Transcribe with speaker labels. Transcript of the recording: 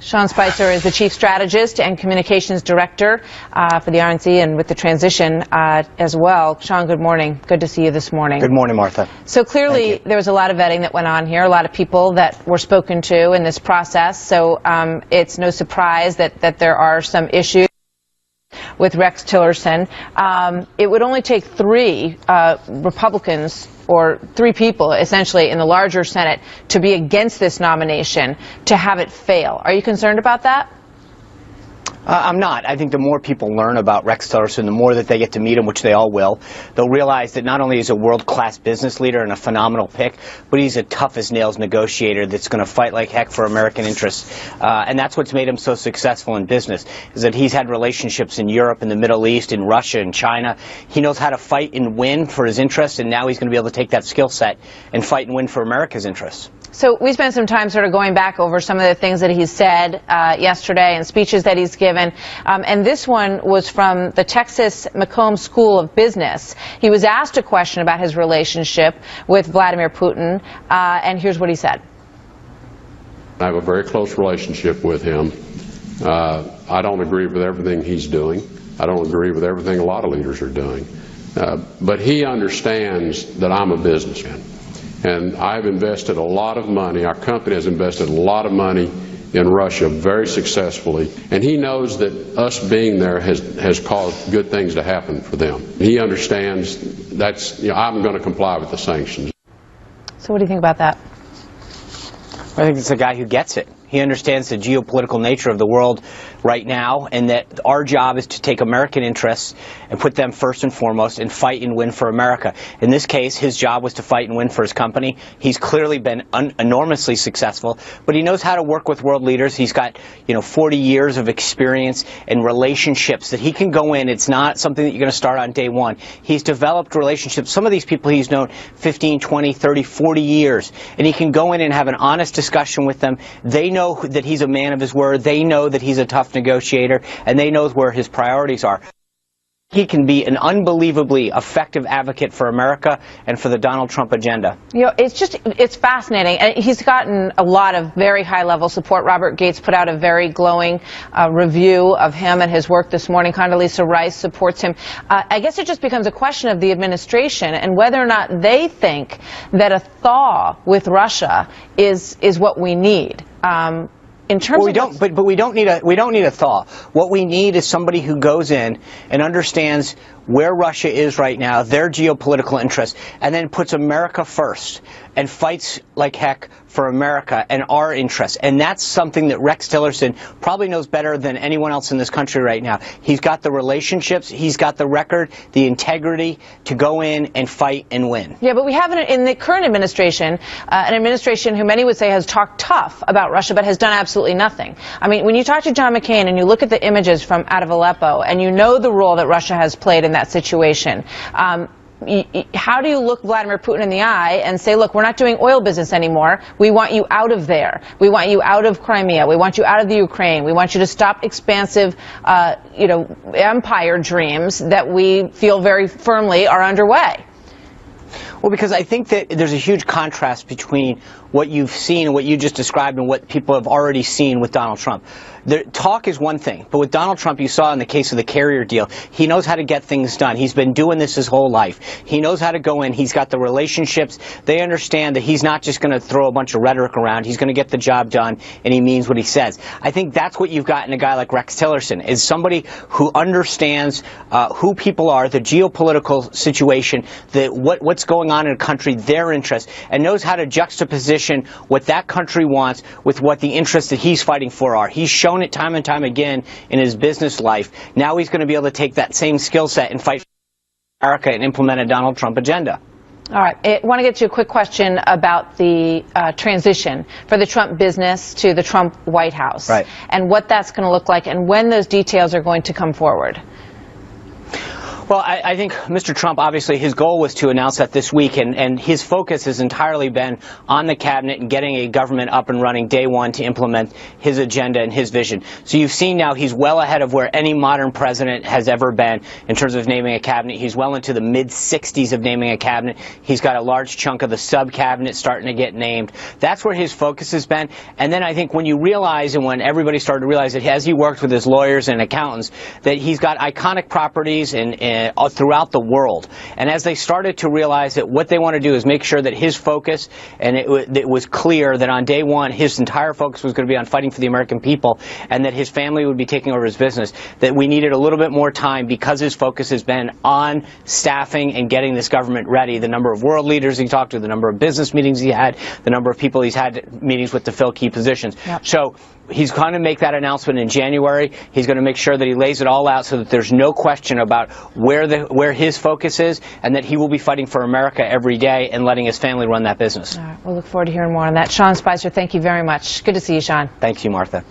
Speaker 1: Sean Spicer is the Chief Strategist and Communications Director for the RNC and with the transition as well. Sean, good morning. Good to see you this morning.
Speaker 2: Good morning, Martha.
Speaker 1: So clearly there was a lot of vetting that went on here, a lot of people that were spoken to in this process. So it's no surprise that there are some issues with Rex Tillerson. It would only take three Republicans or three people, essentially, in the larger Senate to be against this nomination to have it fail. Are you concerned about that?
Speaker 2: I'm not. I think the more people learn about Rex Tillerson, the more that they get to meet him, which they all will, they'll realize that not only is he a world-class business leader and a phenomenal pick, but he's a tough-as-nails negotiator that's going to fight like heck for American interests. And that's what's made him so successful in business, is that he's had relationships in Europe, in the Middle East, in Russia, and China. He knows how to fight and win for his interests, and now he's going to be able to take that skill set and fight and win for America's interests.
Speaker 1: So we spent some time sort of going back over some of the things that he said yesterday and speeches that he's given. And this one was from the Texas Macomb School of Business. He was asked a question about his relationship with Vladimir Putin, and here's what he said.
Speaker 3: I have a very close relationship with him. I don't agree with everything he's doing. I don't agree with everything a lot of leaders are doing. But he understands that I'm a businessman. And I've invested a lot of money, our company has invested a lot of money in Russia very successfully, and he knows that us being there has caused good things to happen for them. He understands that's, I'm going to comply with the sanctions.
Speaker 1: So what do you think about that?
Speaker 2: I think it's a guy who gets it. He understands the geopolitical nature of the world right now, and that our job is to take American interests and put them first and foremost and fight and win for America. In this case, his job was to fight and win for his company. He's clearly been enormously successful, but he knows how to work with world leaders. He's got, 40 years of experience and relationships that he can go in. It's not something that you're going to start on day one. He's developed relationships. Some of these people he's known 15, 20, 30, 40 years, and he can go in and have an honest discussion with them. They know that he's a man of his word. They know that he's a tough negotiator, and they know where his priorities are. He can be an unbelievably effective advocate for America and for the Donald Trump agenda.
Speaker 1: It's fascinating. He's gotten a lot of very high-level support. Robert Gates put out a very glowing review of him and his work this morning. Condoleezza Rice supports him. I guess it just becomes a question of the administration and whether or not they think that a thaw with Russia is what we need. In terms
Speaker 2: but we don't need a thaw. What we need is somebody who goes in and understands where Russia is right now, their geopolitical interests, and then puts America first and fights like heck for America and our interests. And that's something that Rex Tillerson probably knows better than anyone else in this country right now. He's got the relationships, he's got the record, the integrity to go in and fight and win.
Speaker 1: Yeah, but we have in the current administration, an administration who many would say has talked tough about Russia but has done absolutely nothing. I mean, when you talk to John McCain and you look at the images from out of Aleppo and you know the role that Russia has played in that situation, how do you look Vladimir Putin in the eye and say, look, we're not doing oil business anymore. We want you out of there. We want you out of Crimea. We want you out of the Ukraine. We want you to stop expansive, empire dreams that we feel very firmly are underway.
Speaker 2: Well, because I think that there's a huge contrast between what you've seen and what you just described and what people have already seen with Donald Trump. The talk is one thing, but with Donald Trump, you saw in the case of the carrier deal, he knows how to get things done. He's been doing this his whole life. He knows how to go in. He's got the relationships. They understand that he's not just going to throw a bunch of rhetoric around. He's going to get the job done, and he means what he says. I think that's what you've got in a guy like Rex Tillerson, is somebody who understands who people are, the geopolitical situation, what's going on in a country, their interests, and knows how to juxtaposition what that country wants with what the interests that he's fighting for are. He's shown it time and time again in his business life. Now he's going to be able to take that same skill set and fight for America and implement a Donald Trump agenda.
Speaker 1: All right. I want to get to a quick question about the transition for the Trump business to the Trump White House.
Speaker 2: Right.
Speaker 1: And what that's going to look like and when those details are going to come forward.
Speaker 2: Well, I think Mr. Trump, obviously, his goal was to announce that this week, and his focus has entirely been on the cabinet and getting a government up and running day one to implement his agenda and his vision. So you've seen now he's well ahead of where any modern president has ever been in terms of naming a cabinet. He's well into the mid-60s of naming a cabinet. He's got a large chunk of the sub-cabinet starting to get named. That's where his focus has been. And then I think when you realize, and when everybody started to realize that as he worked with his lawyers and accountants, that he's got iconic properties and throughout the world. And as they started to realize that what they want to do is make sure that his focus, and it was clear that on day one his entire focus was going to be on fighting for the American people, and that his family would be taking over his business, that we needed a little bit more time because his focus has been on staffing and getting this government ready. The number of world leaders he talked to, the number of business meetings he had, the number of people he's had meetings with to fill key positions. Yep. So he's going to make that announcement in January. He's going to make sure that he lays it all out so that there's no question about where his focus is, and that he will be fighting for America every day and letting his family run that business.
Speaker 1: All right, we'll look forward to hearing more on that. Sean Spicer, thank you very much. Good to see you, Sean.
Speaker 2: Thank you, Martha.